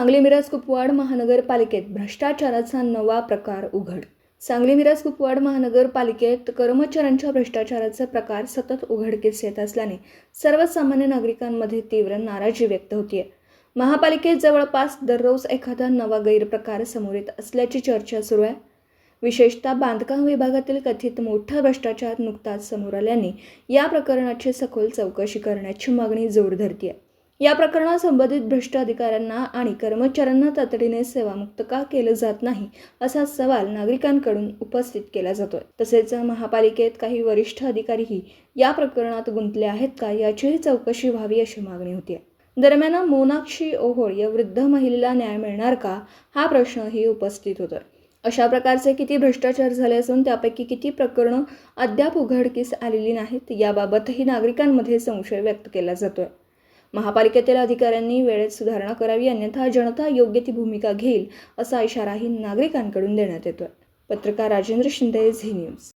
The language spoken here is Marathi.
सांगली मिरज कुपवाड महानगरपालिकेत भ्रष्टाचाराचा नवा प्रकार उघड. सांगली मिरज कुपवाड महानगरपालिकेत कर्मचाऱ्यांच्या भ्रष्टाचाराचे प्रकार सतत उघडकीस येत असल्याने सर्वसामान्य नागरिकांमध्ये तीव्र नाराजी व्यक्त होतीये. महापालिकेत जवळपास दररोज एखादा नवा गैरप्रकार समोर येत असल्याची चर्चा सुरू आहे. विशेषतः बांधकाम विभागातील कथित मोठा भ्रष्टाचार नुकताच समोर आल्याने या प्रकरणाची सखोल चौकशी करण्याची मागणी जोर धरते. या प्रकरणात संबंधित भ्रष्ट अधिकाऱ्यांना आणि कर्मचाऱ्यांना तातडीने सेवामुक्त का केलं जात नाही असा सवाल नागरिकांकडून उपस्थित केला जातोय. तसेच महापालिकेत काही वरिष्ठ अधिकारीही या प्रकरणात गुंतले आहेत का याचीही चौकशी व्हावी अशी मागणी होती. दरम्यान मोनाक्षी ओहोळ या वृद्ध महिलेला न्याय मिळणार का हा प्रश्नही उपस्थित होतोय. अशा प्रकारचे किती भ्रष्टाचार झाले असून त्यापैकी किती प्रकरणं अद्याप उघडकीस आलेली नाहीत याबाबतही नागरिकांमध्ये संशय व्यक्त केला जातोय. महापालिकेतील अधिकाऱ्यांनी वेळेत सुधारणा करावी अन्यथा जनता योग्य ती भूमिका घेईल असा इशाराही नागरिकांकडून देण्यात येतोय. पत्रकार राजेंद्र शिंदे, झी न्यूज.